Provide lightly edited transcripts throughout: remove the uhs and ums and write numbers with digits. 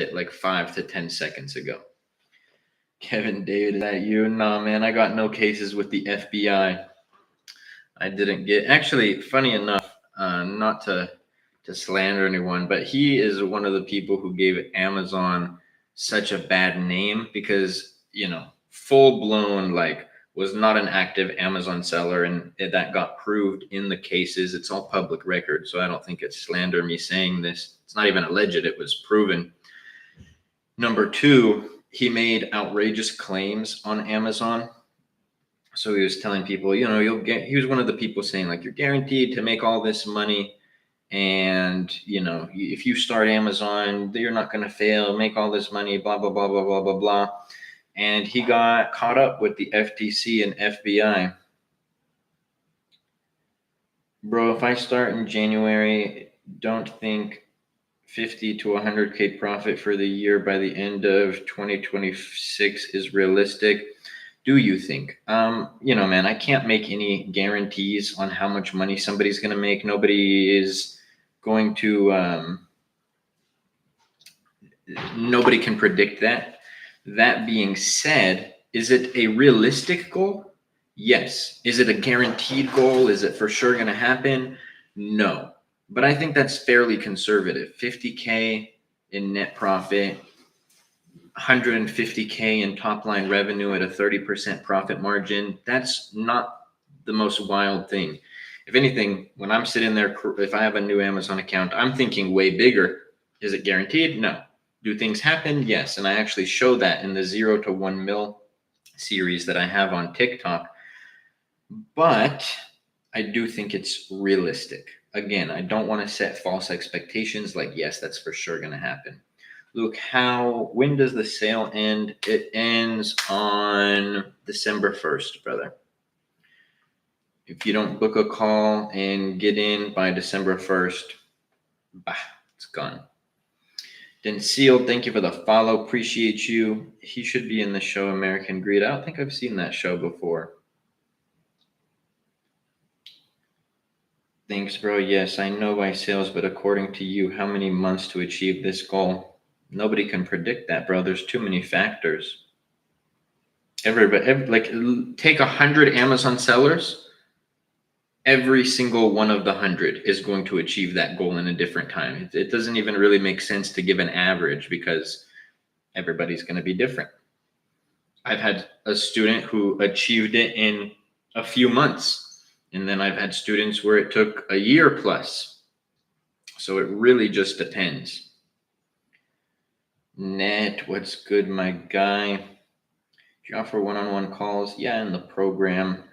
it like 5 to 10 seconds ago. Kevin David, is that you? Nah, man, I got no cases with the FBI. I didn't get, actually, funny enough, not to slander anyone, but he is one of the people who gave Amazon such a bad name because, full blown, like, was not an active Amazon seller, and that got proved in the cases. It's all public record, so I don't think it's slander me saying this. It's not even alleged, it was proven. Number two, he made outrageous claims on Amazon. So he was telling people, he was one of the people saying, like, you're guaranteed to make all this money. And, if you start Amazon, you're not going to fail, make all this money, blah, blah, blah, blah, blah, blah, blah. And he got caught up with the FTC and FBI. Bro, if I start in January, don't think 50 to 100K profit for the year by the end of 2026 is realistic. Do you think? Man, I can't make any guarantees on how much money somebody's going to make. Nobody is going to, nobody can predict that. That being said, is it a realistic goal? Yes. Is it a guaranteed goal? Is it for sure going to happen? No. But I think that's fairly conservative. 50K in net profit, 150K in top line revenue at a 30% profit margin. That's not the most wild thing. If anything, when I'm sitting there, if I have a new Amazon account, I'm thinking way bigger. Is it guaranteed? No. Do things happen? Yes. And I actually show that in the 0 to 1 mil series that I have on TikTok. But I do think it's realistic. Again, I don't want to set false expectations like, yes, that's for sure going to happen. Luke, when does the sale end? It ends on December 1st, brother. If you don't book a call and get in by December 1st, it's gone. Denseal, thank you for the follow. Appreciate you. He should be in the show American Greed. I don't think I've seen that show before. Thanks, bro. Yes, I know by sales, but according to you, how many months to achieve this goal? Nobody can predict that, bro. There's too many factors. Take 100 Amazon sellers. Every single one of the 100 is going to achieve that goal in a different time. It doesn't even really make sense to give an average because everybody's going to be different. I've had a student who achieved it in a few months. And then I've had students where it took a year plus. So it really just depends. Ned, what's good, my guy? Do you offer one-on-one calls? Yeah, in the program.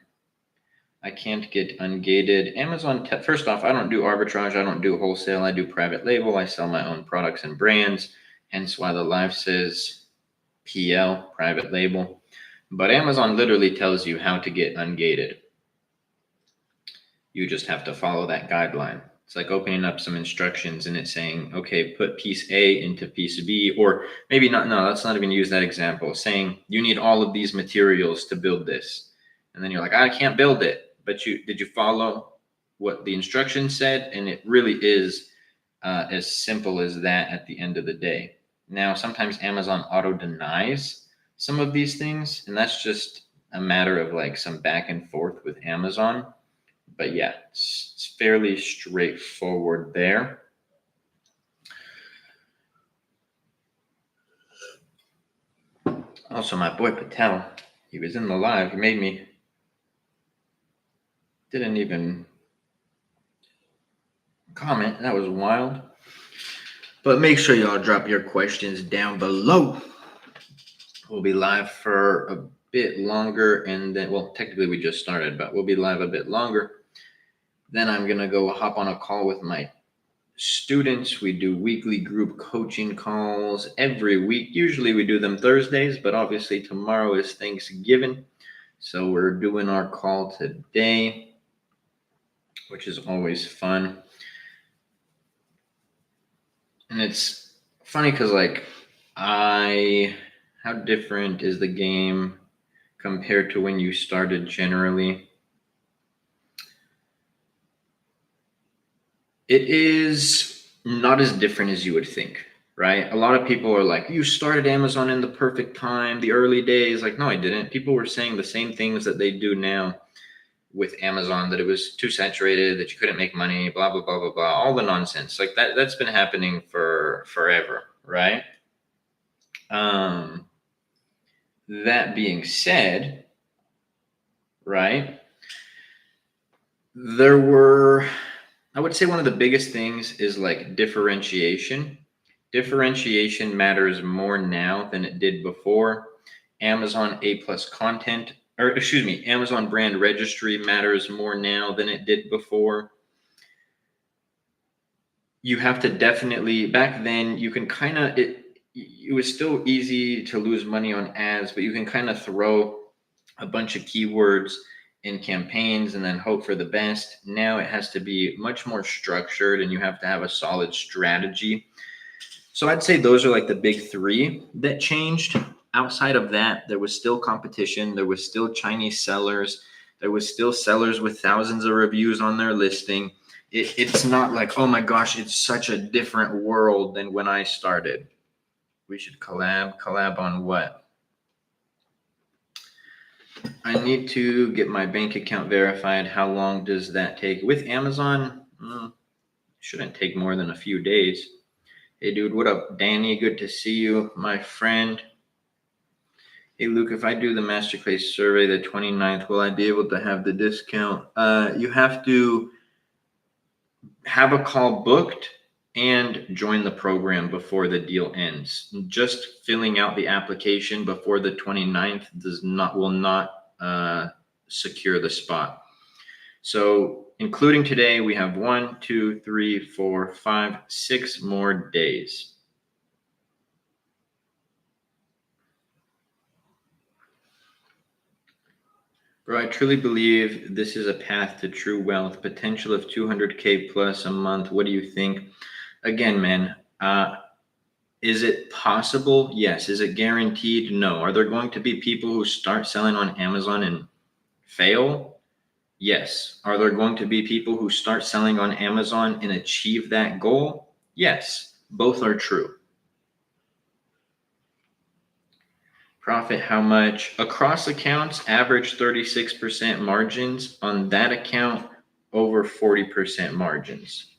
I can't get ungated. Amazon, first off, I don't do arbitrage. I don't do wholesale. I do private label. I sell my own products and brands. Hence why the live says PL, private label. But Amazon literally tells you how to get ungated. You just have to follow that guideline. It's like opening up some instructions and it's saying, okay, put piece A into piece B, or maybe not. No, let's not even use that example. Saying you need all of these materials to build this. And then you're like, I can't build it. But did you follow what the instructions said? And it really is as simple as that at the end of the day. Now, sometimes Amazon auto denies some of these things, and that's just a matter of like some back and forth with Amazon. But yeah, it's fairly straightforward there. Also, my boy Patel, he was in the live. He made me, didn't even comment. That was wild. But make sure y'all drop your questions down below. We'll be live for a bit longer, and then, well, technically we just started, but we'll be live a bit longer. Then I'm going to go hop on a call with my students. We do weekly group coaching calls every week. Usually we do them Thursdays, but obviously tomorrow is Thanksgiving. So we're doing our call today, which is always fun. And it's funny because how different is the game compared to when you started generally? It is not as different as you would think. right? A lot of people are like, you started Amazon in the perfect time, the early days. Like, no, I didn't. People were saying the same things that they do now with Amazon, that it was too saturated, that you couldn't make money, blah, blah, blah, blah, blah, all the nonsense. Like that's been happening for forever, right? That being said, right, I would say one of the biggest things is like differentiation. Differentiation matters more now than it did before. Amazon A+ content, or excuse me, Amazon brand registry matters more now than it did before. You have to definitely, back then you can kind of, it was still easy to lose money on ads, but you can kind of throw a bunch of keywords in campaigns and then hope for the best. Now it has to be much more structured and you have to have a solid strategy. So I'd say those are like the big three that changed. Outside of that, there was still competition. There was still Chinese sellers. There was still sellers with thousands of reviews on their listing. It's not like, oh my gosh, it's such a different world than when I started. We should collab on what? I need to get my bank account verified. How long does that take? With Amazon, shouldn't take more than a few days. Hey dude, what up? Danny, good to see you, my friend. Hey Luke, if I do the Masterclass survey the 29th, will I be able to have the discount? You have to have a call booked and join the program before the deal ends. Just filling out the application before the 29th will not secure the spot. So including today, we have 1, 2, 3, 4, 5, 6 more days. Bro, I truly believe this is a path to true wealth, potential of 200K plus a month. What do you think? Again, man, is it possible? Yes. Is it guaranteed? No. Are there going to be people who start selling on Amazon and fail? Yes. Are there going to be people who start selling on Amazon and achieve that goal? Yes. Both are true. Profit, how much? Across accounts, average 36% margins. On that account, over 40% margins.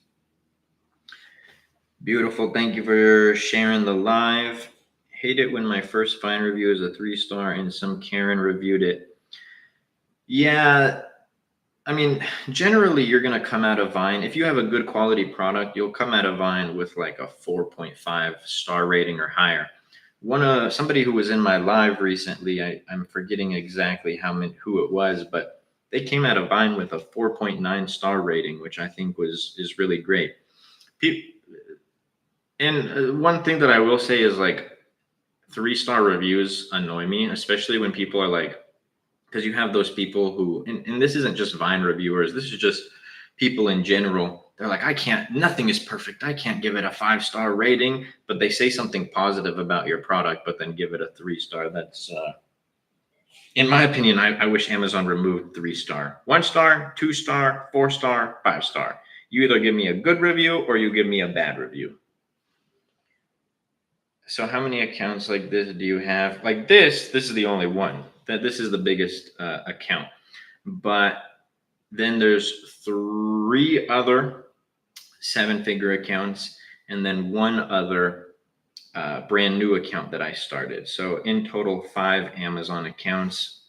Beautiful. Thank you for sharing the live. Hate it when my first Vine review is a 3-star and some Karen reviewed it. Yeah, I mean, generally you're going to come out of Vine. If you have a good quality product, you'll come out of Vine with like a 4.5 star rating or higher. Somebody who was in my live recently, I'm forgetting exactly who it was, but they came out of Vine with a 4.9 star rating, which I think is really great. And one thing that I will say is like 3-star reviews annoy me, especially when people are like, because you have those people who, and this isn't just Vine reviewers, this is just people in general. They're like, nothing is perfect. I can't give it a 5-star rating, but they say something positive about your product, but then give it a 3-star. That's, in my opinion, I wish Amazon removed 3-star. 1-star, 2-star, 4-star, 5-star. You either give me a good review or you give me a bad review. So how many accounts like this do you have? Like this is the only one. This is the biggest account. But then there's 3 other 7-figure accounts and then 1 other brand new account that I started. So in total, 5 Amazon accounts.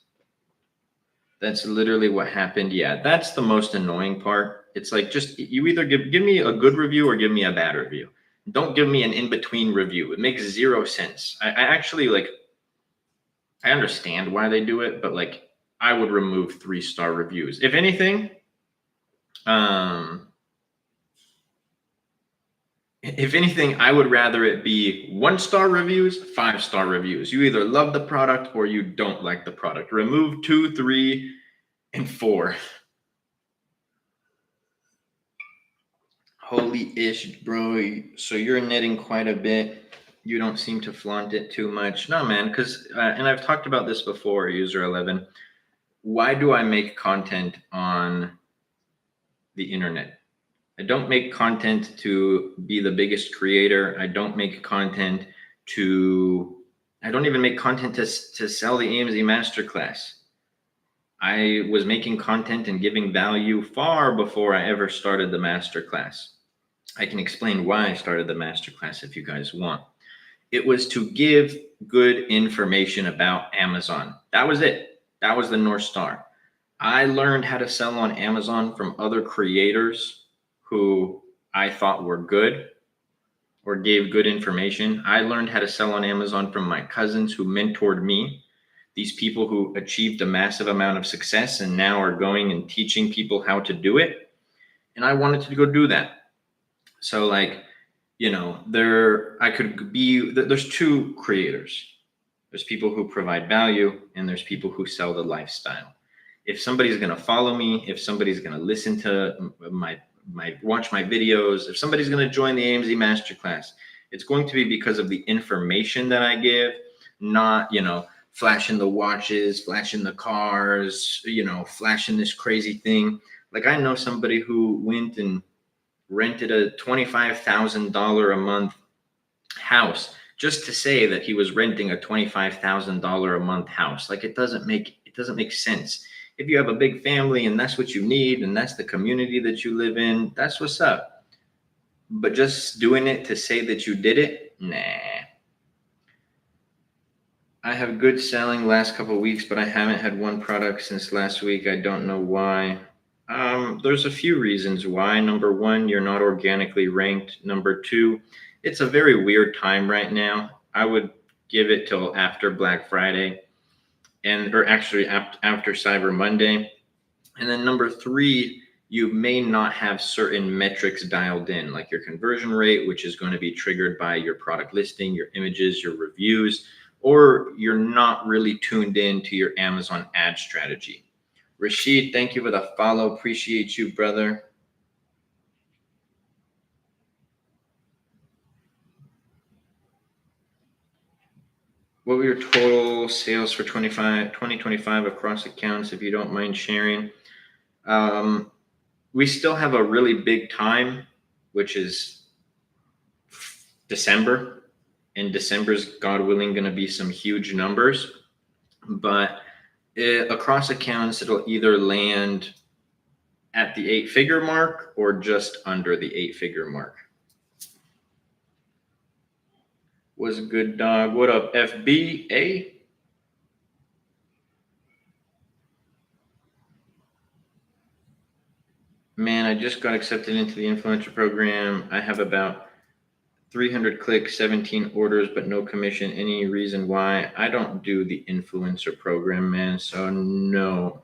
That's literally what happened. Yeah, that's the most annoying part. It's like, just you either give me a good review or give me a bad review. Don't give me an in-between review. It makes 0 sense. I actually I understand why they do it, but like I would remove 3-star reviews. If anything, I would rather it be 1-star reviews, 5-star reviews. You either love the product or you don't like the product. Remove 2, 3, and 4. Holy ish, bro. So you're netting quite a bit. You don't seem to flaunt it too much. No, man, because, and I've talked about this before, user 11. Why do I make content on the internet? I don't make content to be the biggest creator. I don't even make content to sell the AMZ Masterclass. I was making content and giving value far before I ever started the Masterclass. I can explain why I started the Masterclass if you guys want. It was to give good information about Amazon. That was it. That was the North Star. I learned how to sell on Amazon from other creators who I thought were good or gave good information. I learned how to sell on Amazon from my cousins who mentored me. These people who achieved a massive amount of success and now are going and teaching people how to do it. And I wanted to go do that. So like, there's two creators. There's people who provide value and there's people who sell the lifestyle. If somebody's going to follow me, if somebody's going to listen to watch my videos, if somebody's going to join the AMZ Masterclass, it's going to be because of the information that I give, not, flashing the watches, flashing the cars, flashing this crazy thing. Like I know somebody who went and rented a $25,000 a month house just to say that he was renting a $25,000 a month house. Like it doesn't make sense. If you have a big family and that's what you need and that's the community that you live in, that's what's up. But just doing it to say that you did it, nah. I have good selling last couple of weeks, but I haven't had one product since last week. I don't know why. There's a few reasons why. Number one, you're not organically ranked. Number two, it's a very weird time right now. I would give it till after Black Friday or actually after Cyber Monday. And then number three, you may not have certain metrics dialed in, like your conversion rate, which is going to be triggered by your product listing, your images, your reviews, or you're not really tuned in to your Amazon ad strategy. Rashid, thank you for the follow. Appreciate you, brother. What were your total sales for 2025 across accounts, if you don't mind sharing? We still have a really big time, which is December. And December's, God willing, going to be some huge numbers. But across accounts, it'll either land at the 8-figure mark or just under the 8-figure mark. Was good, dog. What up, FBA? Man, I just got accepted into the influencer program. I have about 300 clicks, 17 orders, but no commission. Any reason why? I don't do the influencer program, man. So no.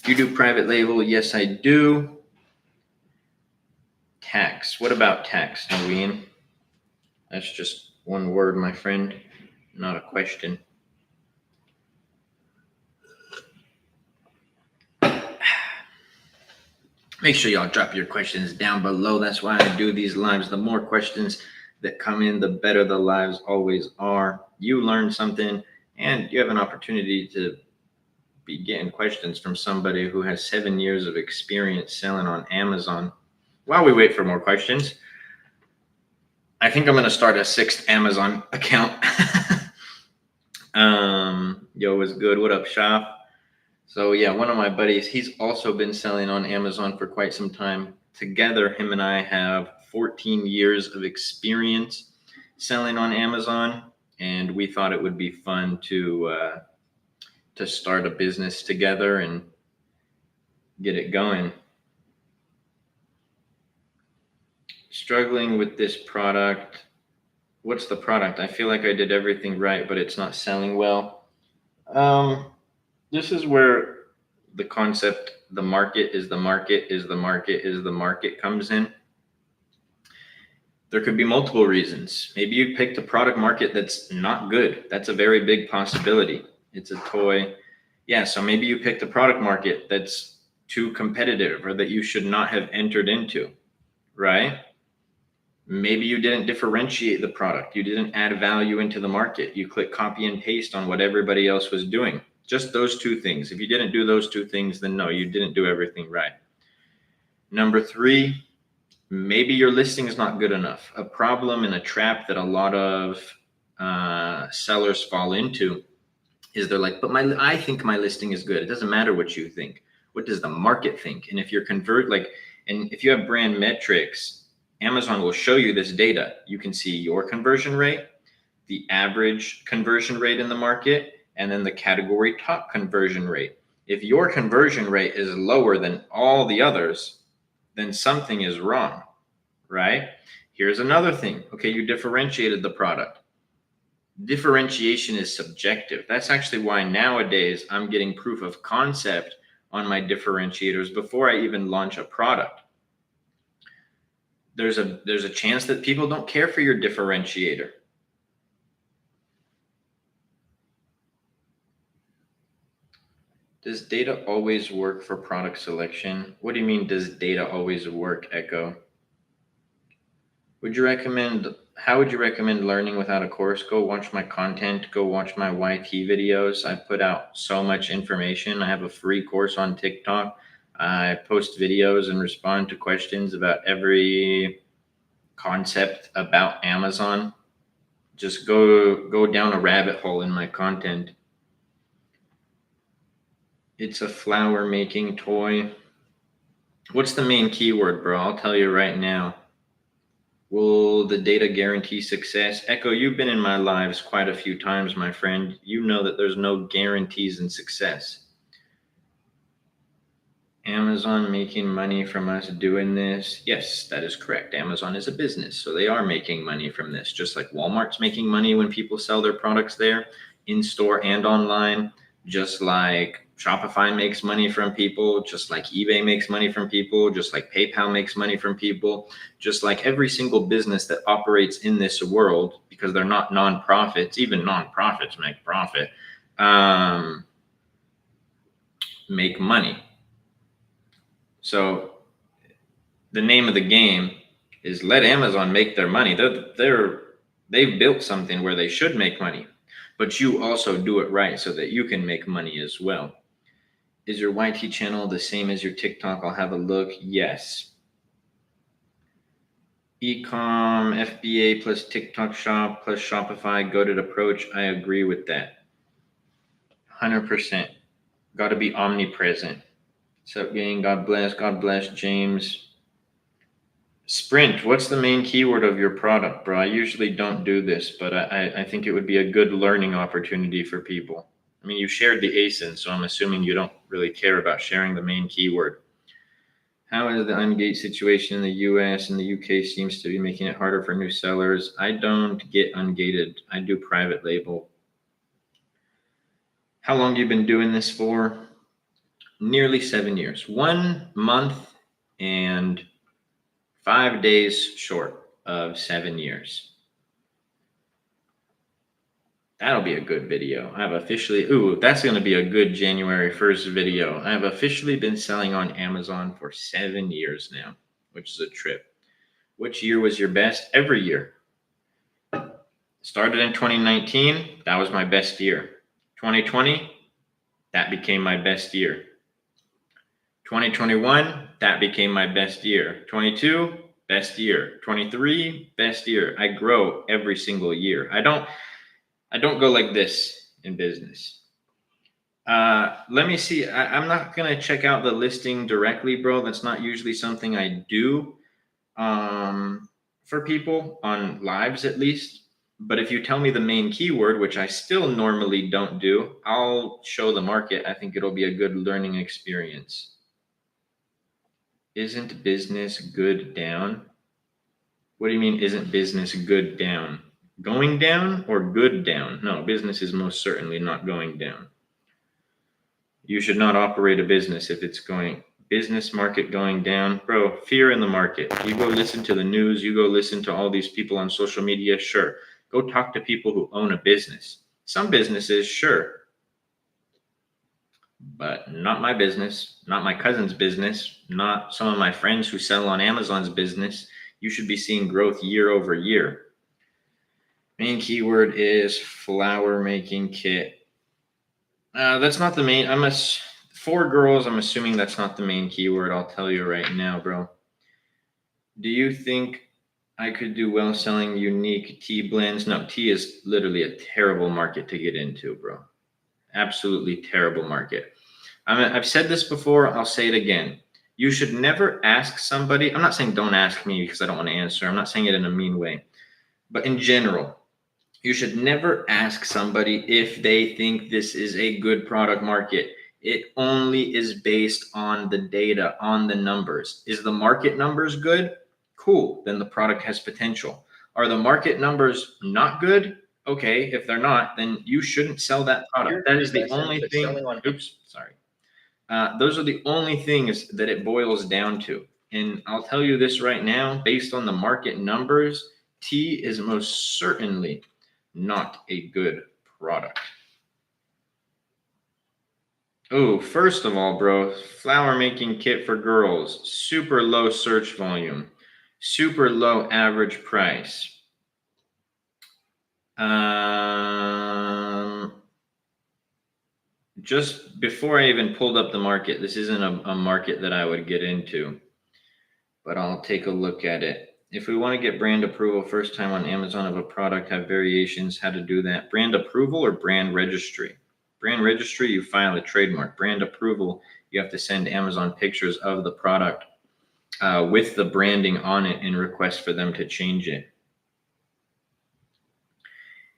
You do private label? Yes, I do. Tax. What about tax, Halloween? That's just one word, my friend, not a question. Make sure y'all drop your questions down below. That's why I do these lives. The more questions that come in, the better the lives always are. You learn something and you have an opportunity to be getting questions from somebody who has 7 years of experience selling on Amazon. While we wait for more questions, I think I'm going to start a 6th Amazon account. Yo, what's good? What up, Shop? So yeah, one of my buddies, he's also been selling on Amazon for quite some time. Together, him and I have 14 years of experience selling on Amazon, and we thought it would be fun to start a business together and get it going. Struggling with this product. What's the product? I feel like I did everything right, but it's not selling well. This is where the concept, the market is the market is the market is the market comes in. There could be multiple reasons. Maybe you picked a product market that's not good. That's a very big possibility. It's a toy. Yeah, so maybe you picked a product market that's too competitive or that you should not have entered into, right? Maybe you didn't differentiate the product. You didn't add value into the market. You click copy and paste on what everybody else was doing. Just those two things. If you didn't do those two things, then no, you didn't do everything right. Number three, Maybe your listing is not good enough. A problem and a trap that a lot of sellers fall into is they're like, but I think my listing is good. It doesn't matter what you think. What does the market think? And if you're and if you have brand metrics, Amazon will show you this data. You can see your conversion rate, the average conversion rate in the market, and then the category top conversion rate. If your conversion rate is lower than all the others, then something is wrong, right? Here's another thing. Okay, you differentiated the product. Differentiation is subjective. That's actually why nowadays I'm getting proof of concept on my differentiators before I even launch a product. There's a chance that people don't care for your differentiator. Does data always work for product selection? What do you mean, does data always work, Echo? How would you recommend learning without a course? Go watch my content, go watch my YT videos. I put out so much information. I have a free course on TikTok. I post videos and respond to questions about every concept about Amazon. Just go down a rabbit hole in my content. It's a flower making toy. What's the main keyword, bro? I'll tell you right now. Will the data guarantee success? Echo, you've been in my lives quite a few times, my friend. You know that there's no guarantees in success. Amazon making money from us doing this? Yes, that is correct. Amazon is a business, so they are making money from this, just like Walmart's making money when people sell their products there, in store and online, just like Shopify makes money from people, just like eBay makes money from people, just like PayPal makes money from people, just like every single business that operates in this world, because they're not nonprofits. Even nonprofits make profit, make money. So the name of the game is let Amazon make their money. They've built something where they should make money, but you also do it right so that you can make money as well. Is your YT channel the same as your TikTok? I'll have a look. Yes. Ecom, FBA plus TikTok shop plus Shopify goated approach. I agree with that. 100%. Got to be omnipresent. What's up, gang? God bless. God bless, James. Sprint. What's the main keyword of your product, bro? I usually don't do this, but I think it would be a good learning opportunity for people. I mean, you shared the ASIN, so I'm assuming you don't really care about sharing the main keyword. How is the ungate situation in the US and the UK seems to be making it harder for new sellers? I don't get ungated. I do private label. How long have you been doing this for? Nearly 7 years. 1 month and 5 days short of 7 years. That'll be a good video. That's going to be a good January 1st video. I have officially been selling on Amazon for 7 years now, which is a trip. Which year was your best? Every year. Started in 2019. That was my best year. 2020, that became my best year. 2021, that became my best year. 22, best year. 23, best year. I grow every single year. I don't go like this in business. Let me see. I'm not going to check out the listing directly, bro. That's not usually something I do for people on lives, at least. But if you tell me the main keyword, which I still normally don't do, I'll show the market. I think it'll be a good learning experience. Isn't business good down? What do you mean, isn't business good down? Going down or good down? No, business is most certainly not going down. You should not operate a business if it's business market going down. Bro, fear in the market. You go listen to the news, you go listen to all these people on social media, sure. Go talk to people who own a business. Some businesses, sure. But not my business, not my cousin's business, not some of my friends who sell on Amazon's business. You should be seeing growth year over year. Main keyword is flower making kit. That's not the main. For girls, I'm assuming that's not the main keyword. I'll tell you right now, bro. Do you think I could do well selling unique tea blends? No, tea is literally a terrible market to get into, bro. Absolutely terrible market. I've said this before, I'll say it again. You should never ask somebody. I'm not saying don't ask me because I don't want to answer. I'm not saying it in a mean way. But in general, you should never ask somebody if they think this is a good product market. It only is based on the data, on the numbers. Is the market numbers good? Cool, then the product has potential. Are the market numbers not good? Okay, if they're not, then you shouldn't sell that product. That is the only thing. Oops, sorry. Those are the only things that it boils down to. And I'll tell you this right now, based on the market numbers, tea is most certainly not a good product. Oh, first of all, bro, flower making kit for girls, super low search volume, super low average price. Just before I even pulled up the market, this isn't a market that I would get into, but I'll take a look at it. If we want to get brand approval first time on Amazon of a product, have variations, how to do that. Brand approval or brand registry? Brand registry, you file a trademark. Brand approval, you have to send Amazon pictures of the product with the branding on it and request for them to change it.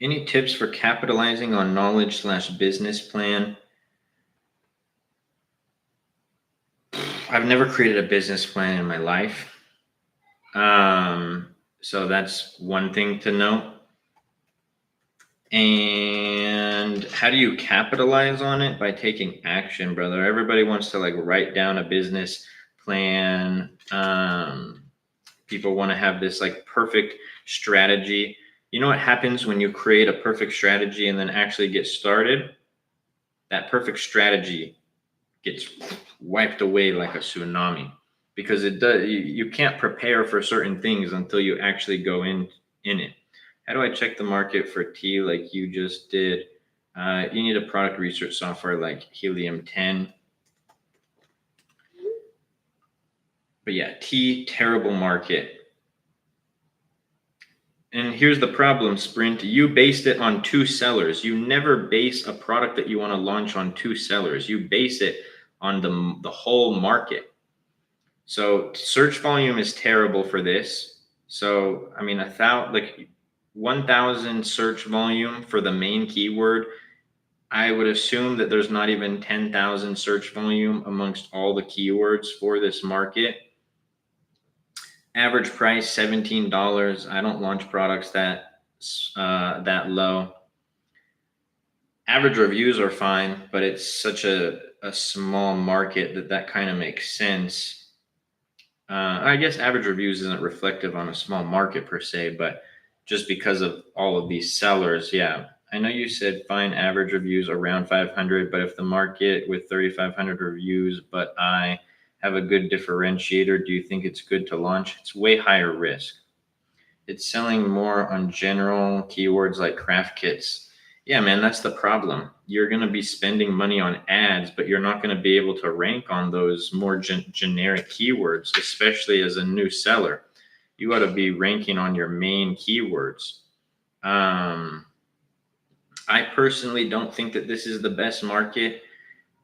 Any tips for capitalizing on knowledge/business plan? I've never created a business plan in my life. So that's one thing to know. And how do you capitalize on it? By taking action, brother. Everybody wants to like write down a business plan. People want to have this like perfect strategy. You know what happens when you create a perfect strategy and then actually get started? That perfect strategy gets wiped away like a tsunami because it does. You can't prepare for certain things until you actually go in it. How do I check the market for tea like you just did? You need a product research software like Helium 10. But yeah, tea, terrible market. And here's the problem, Sprint. You based it on two sellers. You never base a product that you want to launch on two sellers. You base it on the whole market. So search volume is terrible for this. So I mean, 1,000 search volume for the main keyword. I would assume that there's not even 10,000 search volume amongst all the keywords for this market. Average price $17. I don't launch products that low. Average reviews are fine, but it's such a small market that kind of makes sense. I guess average reviews isn't reflective on a small market per se, but just because of all of these sellers, yeah. I know you said fine average reviews around 500, but if the market with 3,500 reviews, but I have a good differentiator, do you think it's good to launch? It's way higher risk. It's selling more on general keywords like craft kits. Yeah, man, that's the problem. You're going to be spending money on ads, but you're not going to be able to rank on those more generic keywords, especially as a new seller. You ought to be ranking on your main keywords. I personally don't think that this is the best market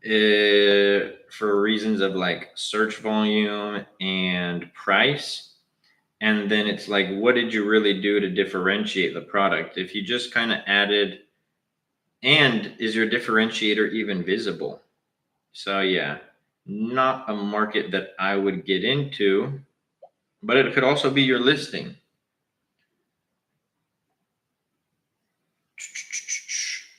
for reasons of like search volume and price. And then it's like, what did you really do to differentiate the product? If you just kind of added, and is your differentiator even visible? So yeah, not a market that I would get into, but it could also be your listing.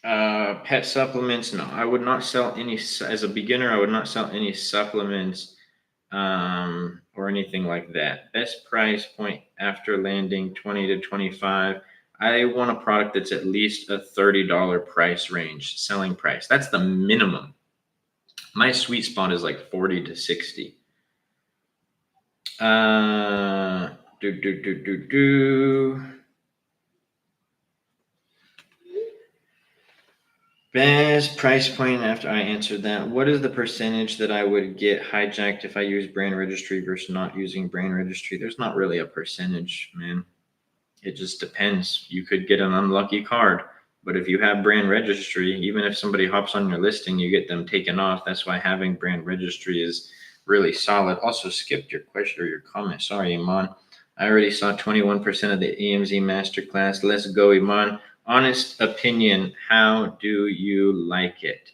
Pet supplements, no, I would not sell any. As a beginner, I would not sell any supplements or anything like that. Best price point after landing 20 to 25. I want a product that's at least a $30 price range, selling price. That's the minimum. My sweet spot is like 40 to 60. Best price point after I answered that. What is the percentage that I would get hijacked if I use brand registry versus not using brand registry? There's not really a percentage, man. It just depends. You could get an unlucky card, but if you have brand registry, even if somebody hops on your listing, you get them taken off. That's why having brand registry is really solid. Also, skipped your question or your comment. Sorry, Iman. I already saw 21% of the AMZ Masterclass. Let's go, Iman. Honest opinion, how do you like it?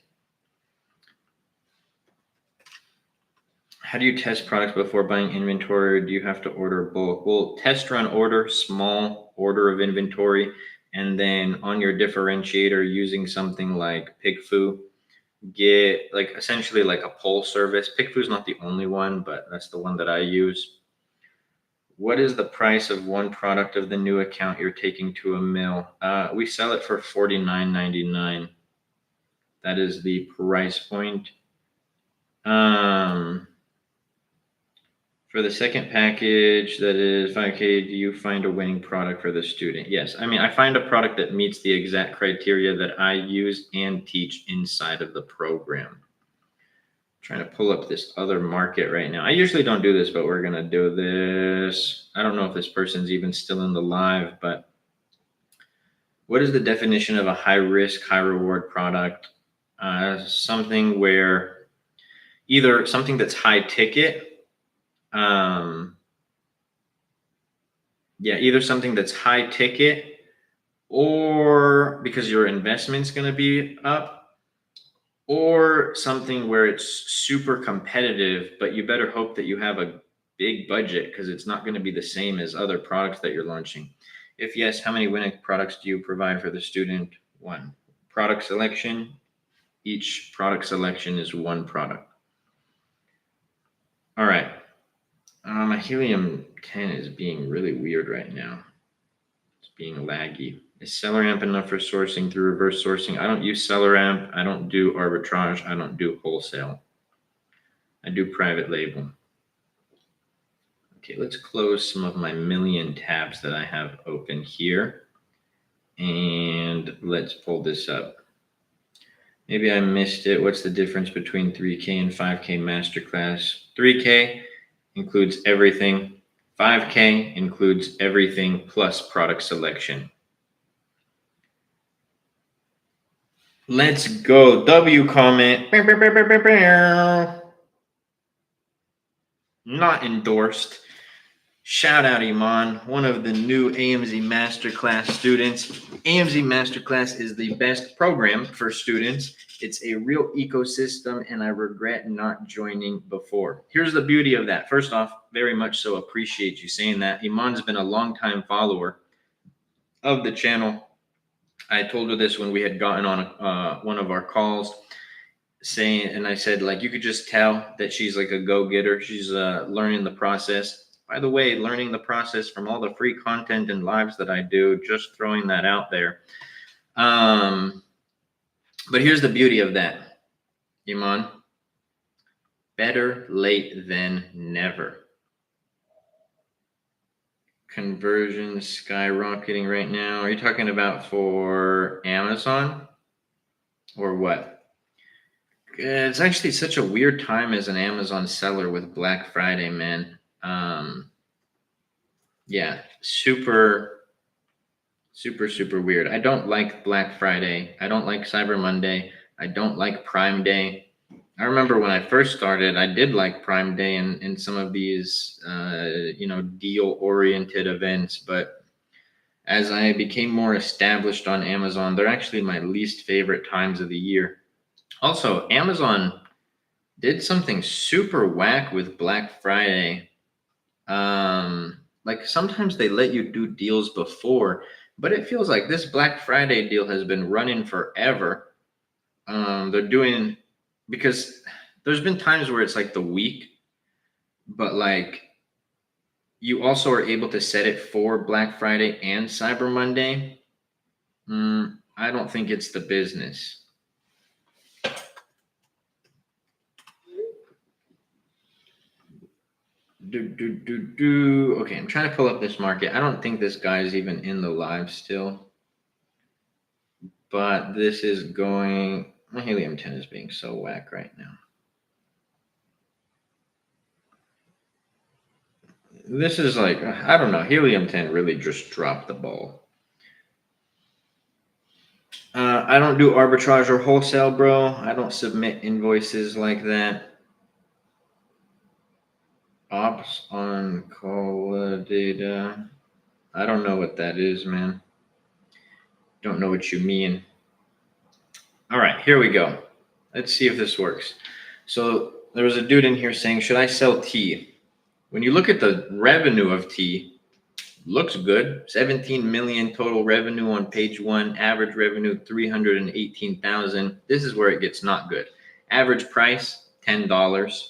How do you test products before buying inventory? Or do you have to order bulk? Well, test run order, small order of inventory, and then on your differentiator using something like PickFu, get like essentially like a poll service. PickFu is not the only one, but that's the one that I use. What is the price of one product of the new account you're taking to a mill? We sell it for $49.99. That is the price point. For the second package, that is 5K, do you find a winning product for the student? Yes. I mean, I find a product that meets the exact criteria that I use and teach inside of the program. Trying to pull up this other market right now. I usually don't do this, but we're going to do this. I don't know if this person's even still in the live, but what is the definition of a high risk, high reward product? Something where either something that's high ticket, either something that's high ticket or because your investment's going to be up, or something where it's super competitive, but you better hope that you have a big budget because it's not going to be the same as other products that you're launching. If yes, how many winning products do you provide for the student? One. Product selection. Each product selection is one product. All right. My Helium 10 is being really weird right now. It's being laggy. Is SellerAmp enough for sourcing through reverse sourcing? I don't use SellerAmp. I don't do arbitrage. I don't do wholesale. I do private label. Okay, let's close some of my million tabs that I have open here. And let's pull this up. Maybe I missed it. What's the difference between 3K and 5K Masterclass? 3K includes everything. 5K includes everything plus product selection. Let's go. W comment. Not endorsed. Shout out Iman, one of the new AMZ Masterclass students. AMZ Masterclass is the best program for students. It's a real ecosystem, and I regret not joining before. Here's the beauty of that. First off, very much so appreciate you saying that. Iman's been a longtime follower of the channel. I told her this when we had gotten on one of our calls, and I said, like, you could just tell that she's like a go-getter. She's learning the process. By the way, learning the process from all the free content and lives that I do, just throwing that out there. But here's the beauty of that, Iman. Better late than never. Conversions skyrocketing right now. Are you talking about for Amazon or what? It's actually such a weird time as an Amazon seller with Black Friday, man. Super weird. I don't like Black Friday. I don't like Cyber Monday. I don't like Prime Day. I remember when I first started, I did like Prime Day and some of these, deal-oriented events. But as I became more established on Amazon, they're actually my least favorite times of the year. Also, Amazon did something super whack with Black Friday. Like sometimes they let you do deals before, but it feels like this Black Friday deal has been running forever. They're doing, because there's been times where it's like the week, but like you also are able to set it for Black Friday and Cyber Monday. I don't think it's the business. Okay, I'm trying to pull up this market. I don't think this guy is even in the live still. but this is going, my helium 10 is being so whack right now. This is like, I don't know, helium 10 really just dropped the ball. I don't do arbitrage or wholesale, bro. I don't submit invoices like that. Ops on call data. I don't know what that is, man. Don't know what you mean. All right, here we go. Let's see if this works. So there was a dude in here saying, should I sell tea? When you look at the revenue of tea, looks good. 17 million total revenue on page one. Average revenue 318,000. This is where it gets not good. Average price $10.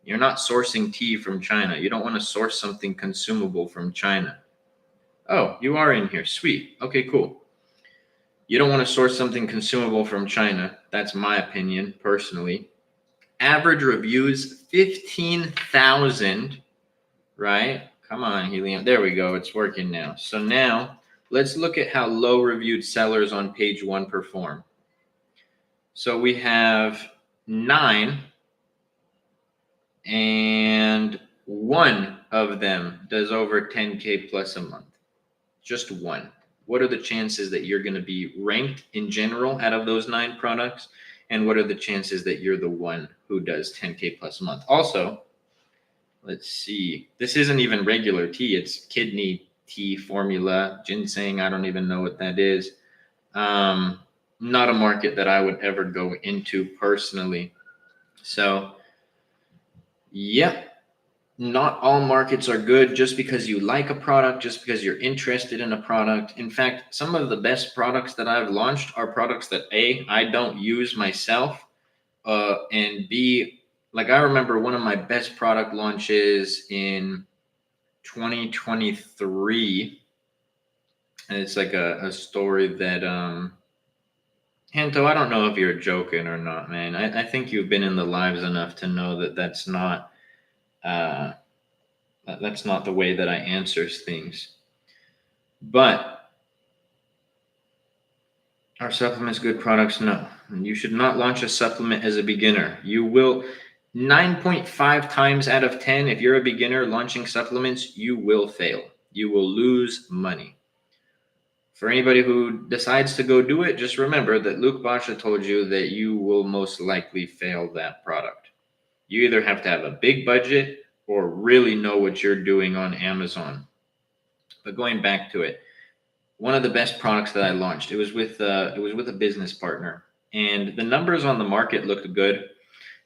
You're not sourcing tea from China. You don't want to source something consumable from China. Oh, you are in here. Sweet. Okay, cool. You don't want to source something consumable from China. That's my opinion, personally. Average reviews 15,000, right? Come on, helium. There we go. It's working now. So now let's look at how low reviewed sellers on page one perform. So we have 9, and one of them does over 10K plus a month. Just one. What are the chances that you're going to be ranked in general out of those 9 products? And what are the chances that you're the one who does 10K plus a month? Also, let's see. This isn't even regular tea. It's kidney tea formula, ginseng. I don't even know what that is. Not a market that I would ever go into personally. So, yep. Not all markets are good just because you like a product, just because you're interested in a product. In fact, some of the best products that I've launched are products that A, I don't use myself, and B, like I remember one of my best product launches in 2023, and it's like a story that, Hanto, I don't know if you're joking or not, man. I think you've been in the lives enough to know that that's not the way that I answers things. But are supplements good products? No. You should not launch a supplement as a beginner. You will 9.5 times out of 10, if you're a beginner launching supplements, you will fail. You will lose money. For anybody who decides to go do it, just remember that Luke Basha told you that you will most likely fail that product. You either have to have a big budget or really know what you're doing on Amazon. But going back to it, one of the best products that I launched, it was with a business partner, and the numbers on the market looked good.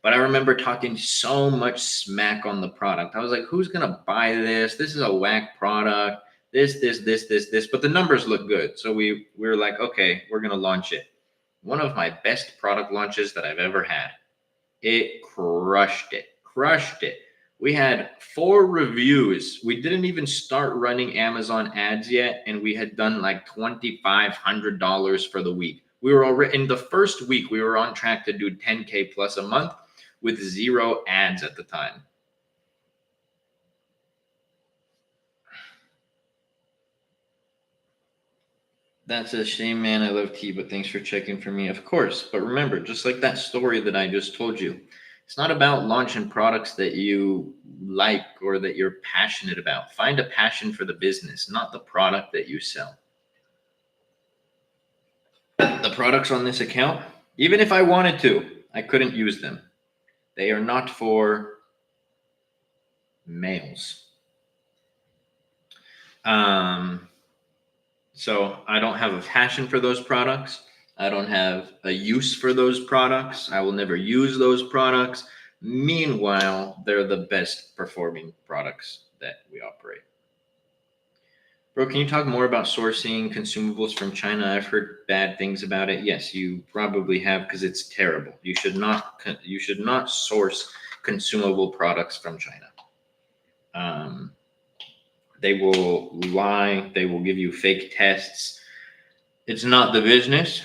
But I remember talking so much smack on the product. I was like, who's gonna buy this? This is a whack product. This. But the numbers look good. So we were like, okay, we're gonna launch it. One of my best product launches that I've ever had. It crushed it. Crushed it. We had 4 reviews. We didn't even start running Amazon ads yet, and we had done like $2,500 for the week. We were already in the first week. We were on track to do 10K plus a month with 0 ads at the time. That's a shame, man. I love tea, but thanks for checking for me. Of course. But remember, just like that story that I just told you, it's not about launching products that you like or that you're passionate about. Find a passion for the business, not the product that you sell. The products on this account, even if I wanted to, I couldn't use them. They are not for males. So I don't have a passion for those products. I don't have a use for those products. I will never use those products. Meanwhile, they're the best performing products that we operate. Bro, can you talk more about sourcing consumables from China? I've heard bad things about it. Yes, you probably have, because it's terrible. You should not source consumable products from China. They will lie. They will give you fake tests. It's not the business.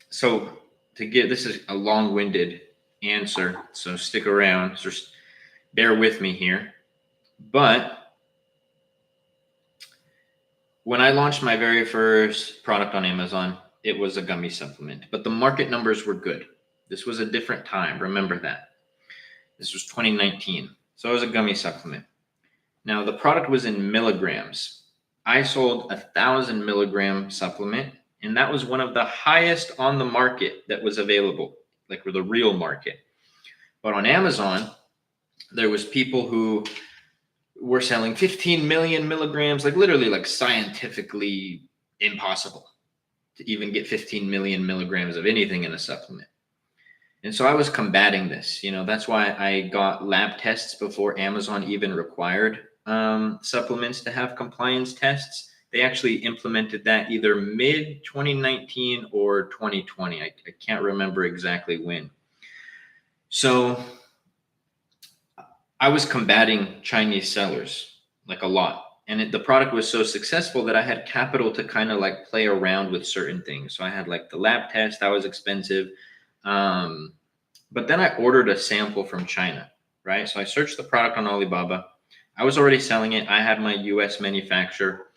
So this is a long-winded answer, so stick around. Just bear with me here. But When I launched my very first product on Amazon, it was a gummy supplement, but the market numbers were good. This was a different time. Remember that. This was 2019. So it was a gummy supplement. Now the product was in milligrams. I sold 1,000 milligram supplement, and that was one of the highest on the market that was available, like for the real market. But on Amazon, there was people who were selling 15 million milligrams, like literally like scientifically impossible to even get 15 million milligrams of anything in a supplement. And so I was combating this. That's why I got lab tests before Amazon even required supplements to have compliance tests. They actually implemented that either mid 2019 or 2020. I can't remember exactly when. So I was combating Chinese sellers like a lot. And the product was so successful that I had capital to kind of like play around with certain things. So I had like the lab test, that was expensive. But then I ordered a sample from China, right? So I searched the product on Alibaba. I was already selling it. I had my US manufacturer,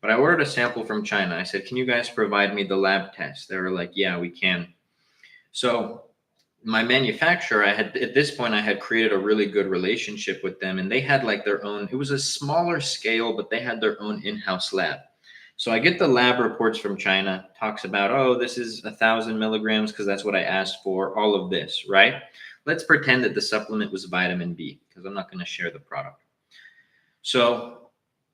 but I ordered a sample from China. I said, can you guys provide me the lab test? They were like, yeah, we can. So my manufacturer, at this point, I had created a really good relationship with them, and they had like their own, it was a smaller scale, but they had their own in-house lab. So I get the lab reports from China, talks about, oh, this is 1,000 milligrams because that's what I asked for, all of this, right? Let's pretend that the supplement was vitamin B because I'm not going to share the product. So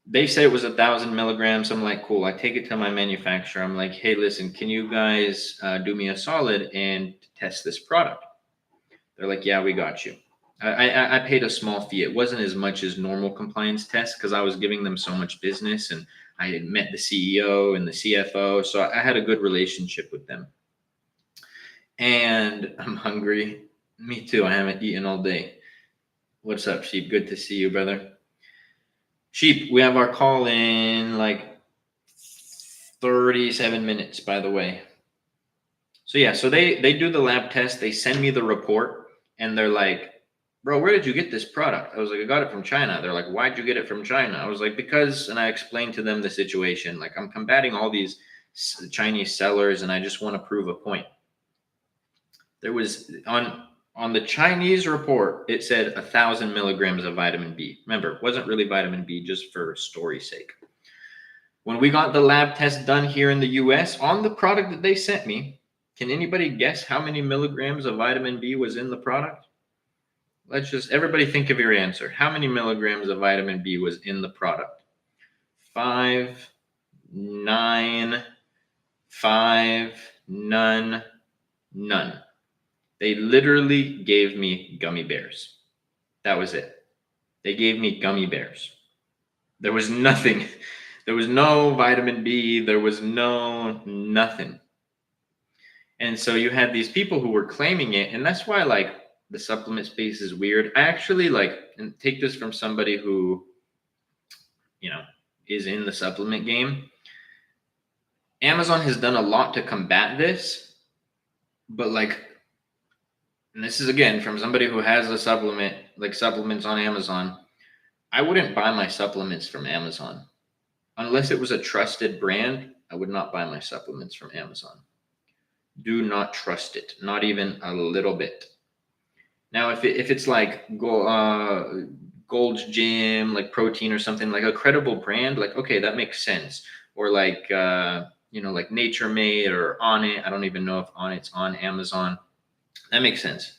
they said it was 1,000 milligrams. I'm like, cool. I take it to my manufacturer. I'm like, hey, listen, can you guys do me a solid and test this product? They're like, yeah, we got you. I paid a small fee. It wasn't as much as normal compliance tests because I was giving them so much business, and I had met the CEO and the CFO. So I had a good relationship with them. And I'm hungry. Me too. I haven't eaten all day. What's up, Sheep? Good to see you, brother. Sheep, we have our call in like 37 minutes, by the way. So yeah, so they do the lab test. They send me the report, and they're like, bro, where did you get this product? I was like, I got it from China. They're like, why'd you get it from China? I was like, because, and I explained to them the situation. Like, I'm combating all these Chinese sellers, and I just want to prove a point. There was on the Chinese report, it said 1,000 milligrams of vitamin B. Remember, it wasn't really vitamin B, just for story's sake. When we got the lab test done here in the US on the product that they sent me, can anybody guess how many milligrams of vitamin B was in the product? Let's just, everybody think of your answer. How many milligrams of vitamin B was in the product? 5, 9, 5, none, none. They literally gave me gummy bears. That was it. They gave me gummy bears. There was nothing. There was no vitamin B. There was no nothing. And so you had these people who were claiming it. And that's why like the supplement space is weird. I actually and take this from somebody who, is in the supplement game. Amazon has done a lot to combat this, but and this is again from somebody who has a supplement, like supplements on Amazon. I wouldn't buy my supplements from Amazon. Unless it was a trusted brand, I would not buy my supplements from Amazon. Do not trust it, not even a little bit. Now, if it's like Gold's Gym, like protein or something, like a credible brand, like, okay, that makes sense. Or like, like Nature Made or On It. I don't even know if On It's on Amazon. That makes sense.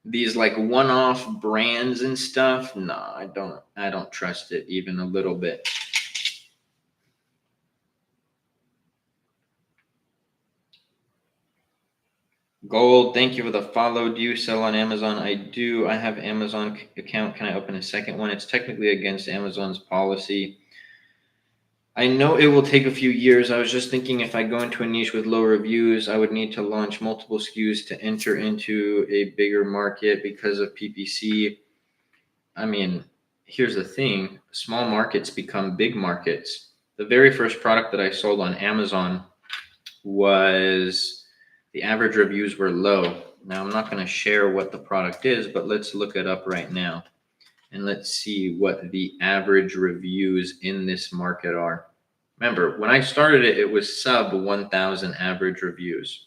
These like one-off brands and stuff, no, I don't trust it even a little bit. Gold, thank you for the follow. Do you sell on Amazon? I do. I have Amazon account. Can I open a second one? It's technically against Amazon's policy. I know it will take a few years. I was just thinking if I go into a niche with low reviews, I would need to launch multiple SKUs to enter into a bigger market because of PPC. I mean, here's the thing. Small markets become big markets. The very first product that I sold on Amazon was, the average reviews were low. Now, I'm not going to share what the product is, but let's look it up right now. And let's see what the average reviews in this market are. Remember, when I started it, it was sub 1,000 average reviews.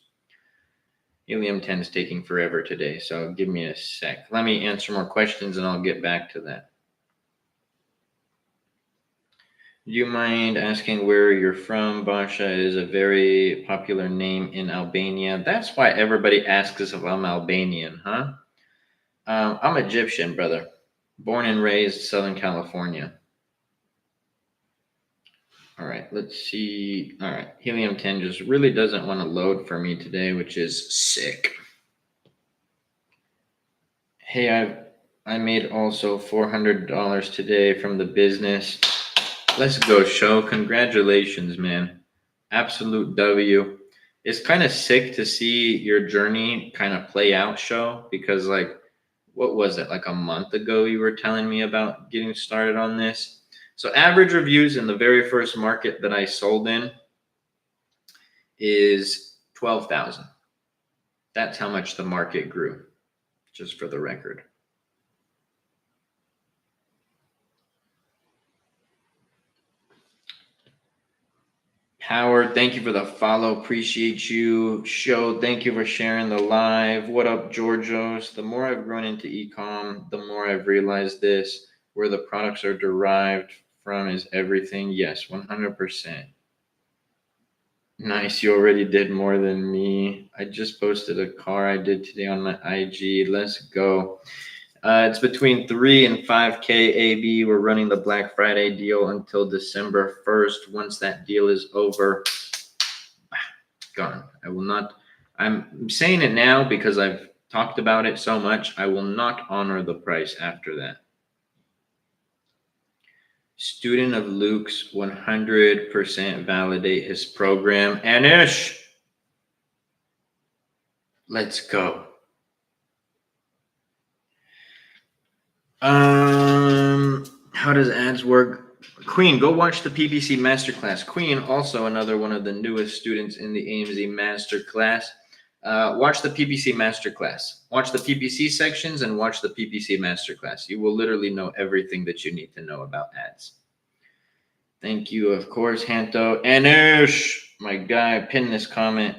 Helium 10 is taking forever today, so give me a sec. Let me answer more questions and I'll get back to that. Do you mind asking where you're from? Basha is a very popular name in Albania. That's why everybody asks us if I'm Albanian, huh? I'm Egyptian, brother. Born and raised Southern California. All right, let's see. All right, Helium 10 just really doesn't want to load for me today, which is sick. Hey, I made also $400 today from the business. Let's go, show. Congratulations, man. Absolute W. It's kind of sick to see your journey kind of play out, show, because like, what was it? Like a month ago, you were telling me about getting started on this. So average reviews in the very first market that I sold in is 12,000. That's how much the market grew, just for the record. Howard, thank you for the follow. Appreciate you. Show, thank you for sharing the live. What up, Georgios? The more I've grown into ecom, the more I've realized this. Where the products are derived from is everything. Yes, 100%. Nice. You already did more than me. I just posted a car I did today on my IG. Let's go. It's between 3 and 5K AB. We're running the Black Friday deal until December 1st. Once that deal is over, gone. I will not. I'm saying it now because I've talked about it so much. I will not honor the price after that. Student of Luke's 100% validate his program. Anish, let's go. How does ads work? Queen, go watch the PPC Masterclass. Queen, also another one of the newest students in the AMZ Masterclass. Watch the PPC Masterclass. Watch the PPC sections and watch the PPC Masterclass. You will literally know everything that you need to know about ads. Thank you, of course, Hanto. Anish, my guy, pin this comment.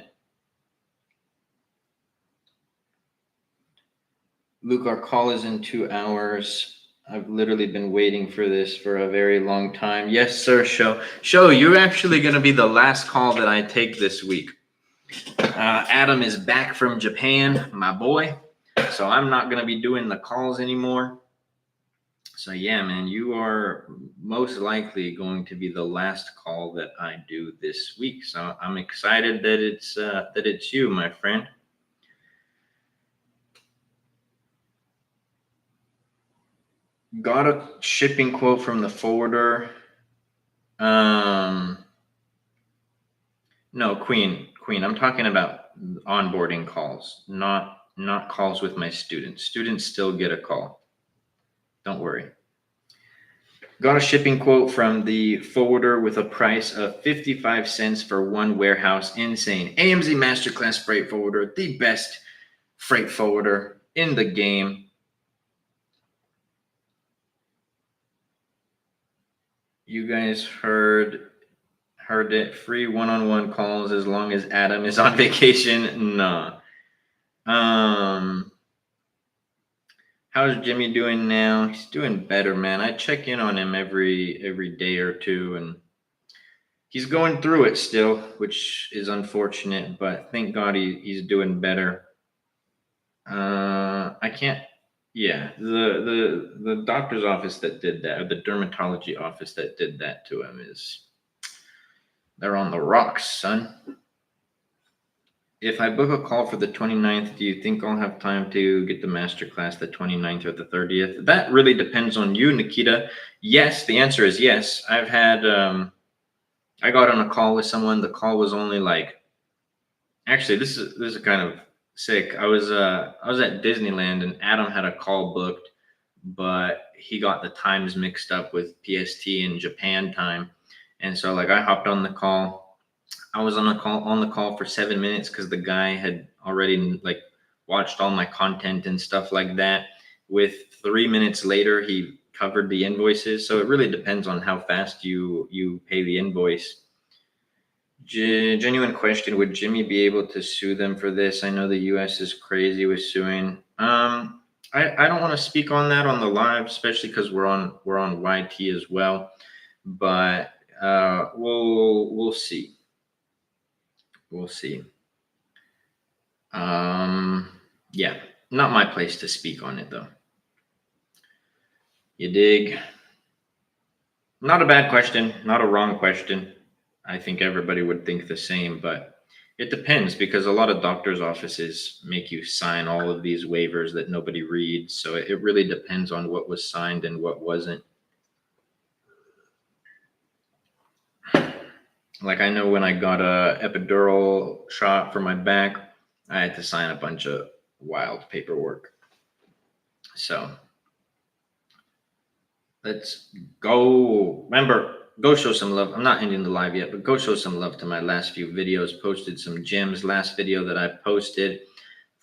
Luke, our call is in 2 hours. I've literally been waiting for this for a very long time. Yes, sir, Show. Show, you're actually going to be the last call that I take this week. Adam is back from Japan, my boy. So I'm not going to be doing the calls anymore. So yeah, man, you are most likely going to be the last call that I do this week. So I'm excited that it's you, my friend. Got a shipping quote from the forwarder. No, Queen. I'm talking about onboarding calls, not calls with my students. Students still get a call. Don't worry. Got a shipping quote from the forwarder with a price of 55 cents for one warehouse. Insane. AMZ Masterclass Freight Forwarder, the best freight forwarder in the game. You guys heard it. Free one-on-one calls as long as Adam is on vacation. Nah. How's Jimmy doing now? He's doing better, man. I check in on him every day or two, and he's going through it still, which is unfortunate, but thank God he's doing better. I can't. Yeah, the doctor's office that did that, or the dermatology office that did that to him they're on the rocks, son. If I book a call for the 29th, do you think I'll have time to get the masterclass the 29th or the 30th? That really depends on you, Nikita. Yes, the answer is yes. I've had I got on a call with someone. The call was only like, actually, this is kind of sick. I was at Disneyland and Adam had a call booked, but he got the times mixed up with PST and Japan time. And so like I hopped on the call. I was on the call for 7 minutes because the guy had already like watched all my content and stuff like that. With 3 minutes later, he covered the invoices. So it really depends on how fast you pay the invoice. Genuine question: would Jimmy be able to sue them for this? I know the U.S. is crazy with suing. I don't want to speak on that on the live, especially because we're on YT as well. But we'll see. We'll see. Yeah, not my place to speak on it though. You dig? Not a bad question, not a wrong question. I think everybody would think the same, but it depends because a lot of doctors' offices make you sign all of these waivers that nobody reads. So it really depends on what was signed and what wasn't. Like I know when I got a epidural shot for my back, I had to sign a bunch of wild paperwork. So let's go. Remember, go show some love. I'm not ending the live yet, but go show some love to my last few videos. Posted some gems. Last video that I posted,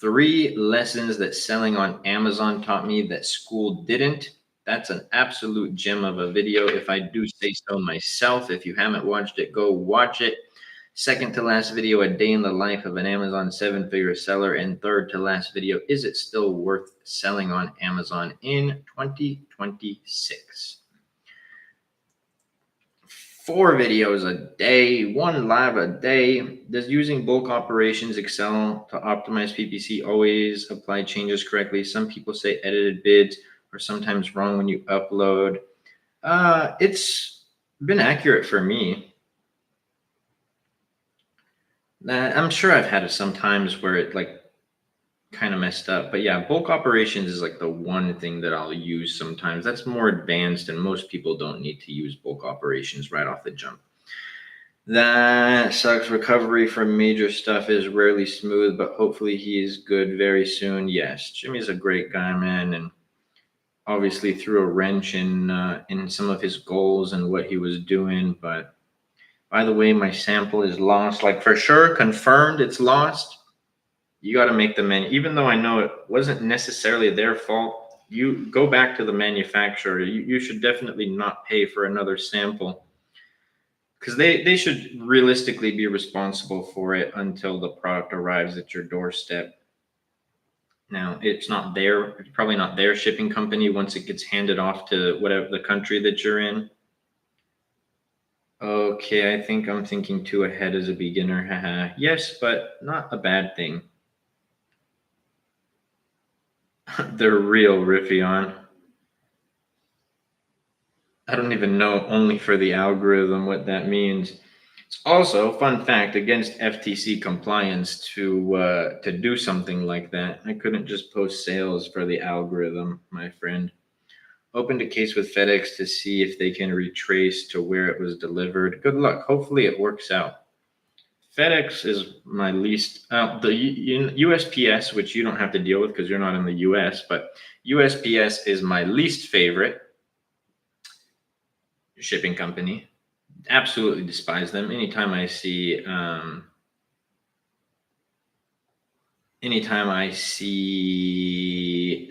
3 lessons that selling on Amazon taught me that school didn't. That's an absolute gem of a video, if I do say so myself. If you haven't watched it, go watch it. Second to last video, a day in the life of an Amazon 7-figure seller. And third to last video, is it still worth selling on Amazon in 2026? 4 videos a day, 1 live a day. Does using bulk operations Excel to optimize PPC always apply changes correctly? Some people say edited bids are sometimes wrong when you upload. It's been accurate for me. I'm sure I've had it sometimes where it like kind of messed up, but yeah, bulk operations is like the one thing that I'll use sometimes. That's more advanced and most people don't need to use bulk operations right off the jump. That sucks. Recovery from major stuff is rarely smooth, but hopefully he's good very soon. Yes, Jimmy's a great guy, man, and obviously threw a wrench in some of his goals and what he was doing. But by the way, my sample is lost. Like for sure, confirmed it's lost. You got to make the menu, even though I know it wasn't necessarily their fault. You go back to the manufacturer. You should definitely not pay for another sample because they should realistically be responsible for it until the product arrives at your doorstep. Now, it's probably not their shipping company once it gets handed off to whatever the country that you're in. Okay, I think I'm thinking too ahead as a beginner. Haha. Yes, but not a bad thing. They're real, Riffion. I don't even know only for the algorithm what that means. It's also, fun fact, against FTC compliance to do something like that. I couldn't just post sales for the algorithm, my friend. Opened a case with FedEx to see if they can retrace to where it was delivered. Good luck. Hopefully it works out. FedEx is my least, the USPS, which you don't have to deal with because you're not in the US, but USPS is my least favorite shipping company. Absolutely despise them. Anytime I see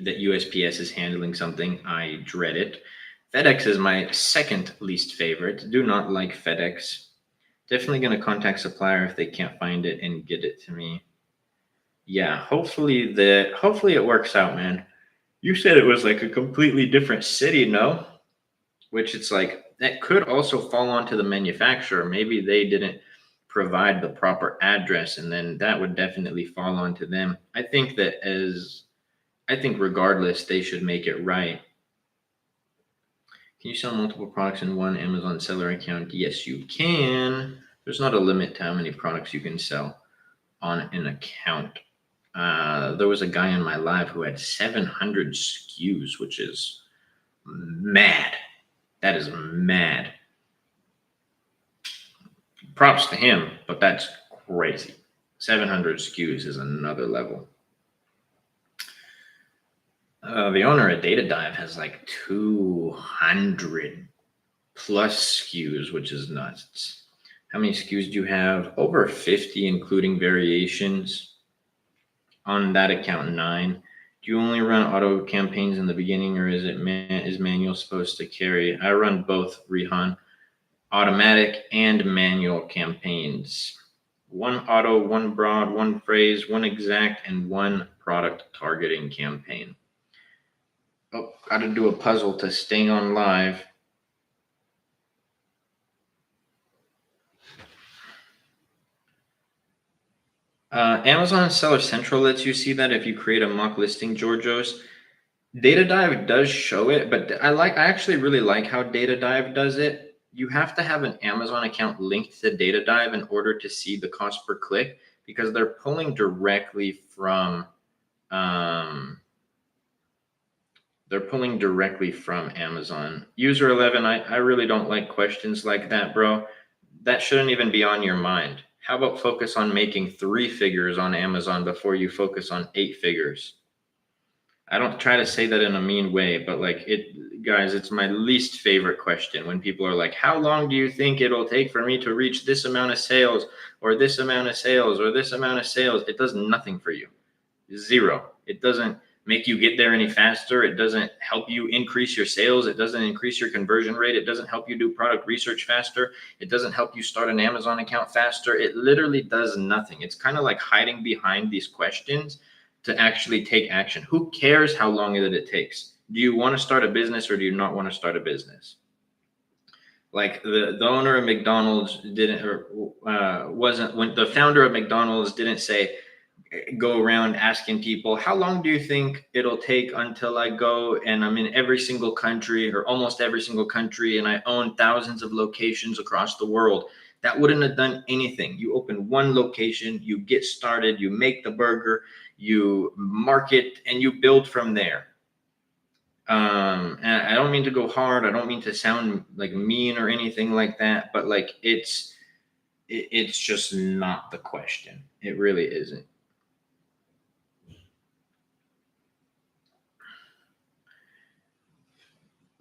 that USPS is handling something, I dread it. FedEx is my second least favorite. Do not like FedEx. Definitely going to contact supplier if they can't find it and get it to me. Yeah, hopefully it works out, man. You said it was like a completely different city, no? Which it's like that could also fall onto the manufacturer. Maybe they didn't provide the proper address, and then that would definitely fall onto them. I think regardless, they should make it right. Can you sell multiple products in one Amazon seller account? Yes, you can. There's not a limit to how many products you can sell on an account. There was a guy in my live who had 700 SKUs, which is mad. That is mad. Props to him, but that's crazy. 700 SKUs is another level. The owner at Data Dive has like 200 plus SKUs, which is nuts. How many SKUs do you have? Over 50, including variations. On that account, 9. Do you only run auto campaigns in the beginning, or is manual supposed to carry? I run both, Rihan. automatic and manual campaigns. One auto, one broad, one phrase, one exact, and one product targeting campaign. Oh, got to do a puzzle to stay on live. Amazon Seller Central lets you see that if you create a mock listing, Georgios. Data Dive does show it, but I actually really like how Data Dive does it. You have to have an Amazon account linked to Data Dive in order to see the cost per click, because they're pulling directly from Amazon. User 11, I really don't like questions like that, bro. That shouldn't even be on your mind. How about focus on making 3 figures on Amazon before you focus on 8 figures? I don't try to say that in a mean way, but like guys, it's my least favorite question when people are like, how long do you think it'll take for me to reach this amount of sales or this amount of sales or this amount of sales? It does nothing for you. Zero. It doesn't make you get there any faster. It doesn't help you increase your sales. It doesn't increase your conversion rate. It doesn't help you do product research faster. It doesn't help you start an Amazon account faster. It literally does nothing. It's kind of like hiding behind these questions to actually take action. Who cares how long it takes? Do you want to start a business or do you not want to start a business? Like the owner of McDonald's didn't, or wasn't, when the founder of McDonald's didn't say, go around asking people, how long do you think it'll take until I go and I'm in every single country or almost every single country and I own thousands of locations across the world? That wouldn't have done anything. You open one location, you get started, you make the burger, you market, and you build from there. And I don't mean to go hard. I don't mean to sound like mean or anything like that, but like it's just not the question. It really isn't.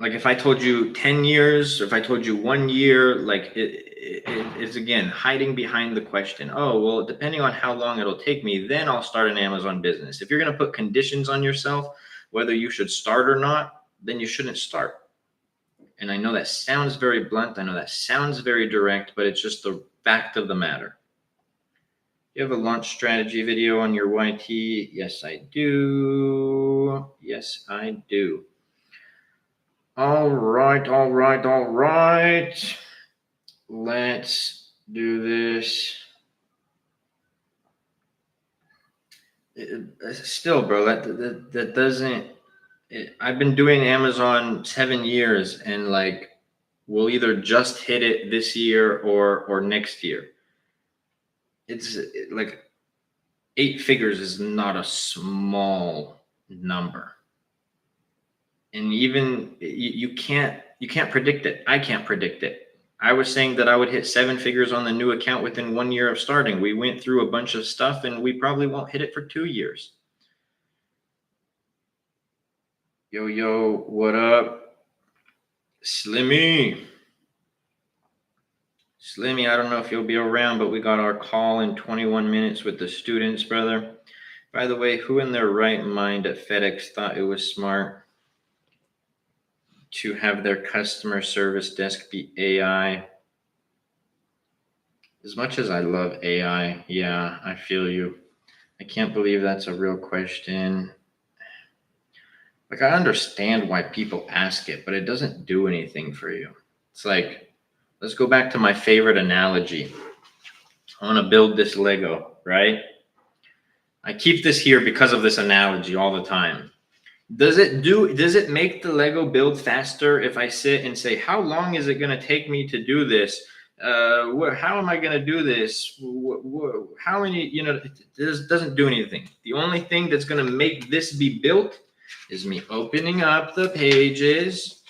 Like if I told you 10 years, or if I told you 1 year, like it's again hiding behind the question. Oh, well, depending on how long it'll take me, then I'll start an Amazon business. If you're going to put conditions on yourself, whether you should start or not, then you shouldn't start. And I know that sounds very blunt. I know that sounds very direct, but it's just the fact of the matter. You have a launch strategy video on your YT? Yes, I do. Yes, I do. All right. Let's do this. Still, bro, that doesn't. I've been doing Amazon 7 years, and like, we'll either just hit it this year or next year. It's like 8 figures is not a small number. And even you can't predict it. I can't predict it. I was saying that I would hit 7 figures on the new account within 1 year of starting. We went through a bunch of stuff and we probably won't hit it for 2 years. Yo, what up? Slimmy, I don't know if you'll be around, but we got our call in 21 minutes with the students, brother. By the way, who in their right mind at FedEx thought it was smart to have their customer service desk be AI? As much as I love AI, yeah, I feel you. I can't believe that's a real question. Like, I understand why people ask it, but it doesn't do anything for you. It's like, let's go back to my favorite analogy. I want to build this Lego, right? I keep this here because of this analogy all the time. Does it make the Lego build faster if I sit and say, how long is it going to take me to do this? How am I going to do this? How many, it doesn't do anything. The only thing that's going to make this be built is me opening up the pages,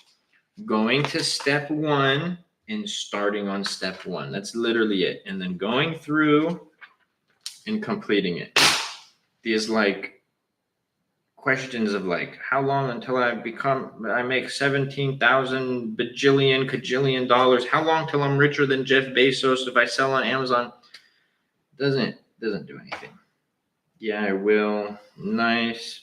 going to step 1 and starting on step 1. That's literally it. And then going through and completing it. These like questions of like, how long until I make 17,000 bajillion kajillion dollars? How long till I'm richer than Jeff Bezos if I sell on Amazon? Doesn't do anything. Yeah, I will. Nice.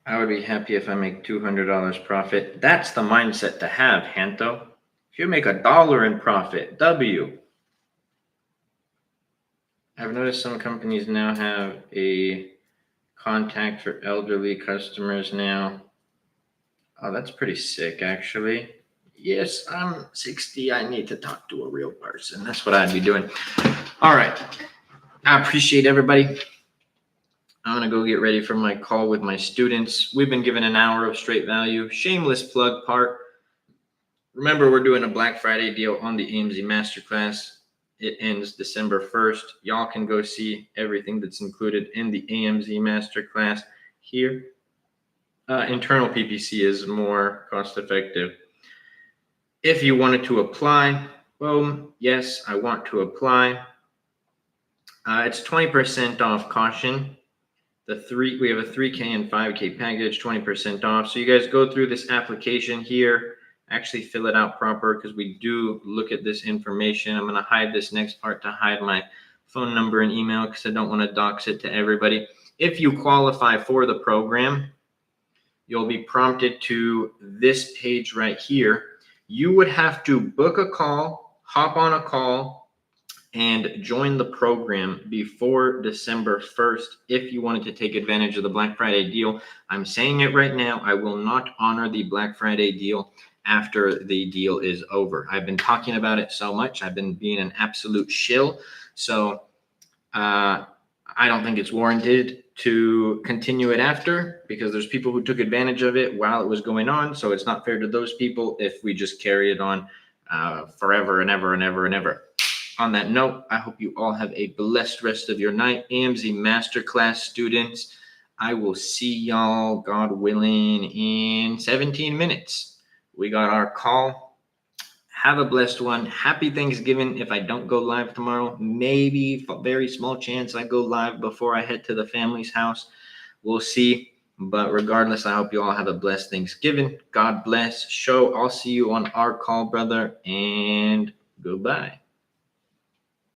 I would be happy if I make $200 profit. That's the mindset to have, Hanto. If you make $1 in profit, W. I've noticed some companies now have a contact for elderly customers now. Oh, that's pretty sick, actually. Yes, I'm 60. I need to talk to a real person. That's what I'd be doing. All right. I appreciate everybody. I'm going to go get ready for my call with my students. We've been given an hour of straight value. Shameless plug part. Remember, we're doing a Black Friday deal on the AMZ Masterclass. It ends December 1st. Y'all can go see everything that's included in the AMZ Masterclass here. Internal PPC is more cost effective. If you wanted to apply, well, yes, I want to apply. It's 20% off caution. We have a 3K and 5K package, 20% off. So you guys go through this application here, actually fill it out proper because we do look at this information. I'm going to hide this next part to hide my phone number and email because I don't want to dox it to everybody. If you qualify for the program, you'll be prompted to this page right here. You would have to book a call, hop on a call, and join the program before December 1st if you wanted to take advantage of the Black Friday deal. I'm saying it right now. I will not honor the Black Friday deal after the deal is over. I've been talking about it so much. I've been being an absolute shill. So I don't think it's warranted to continue it after because there's people who took advantage of it while it was going on. So it's not fair to those people if we just carry it on forever and ever and ever and ever. On that note, I hope you all have a blessed rest of your night. AMZ Masterclass students, I will see y'all, God willing, in 17 minutes. We got our call. Have a blessed one. Happy Thanksgiving. If I don't go live tomorrow, maybe a very small chance I go live before I head to the family's house. We'll see. But regardless, I hope you all have a blessed Thanksgiving. God bless. I'll see you on our call, brother, and goodbye.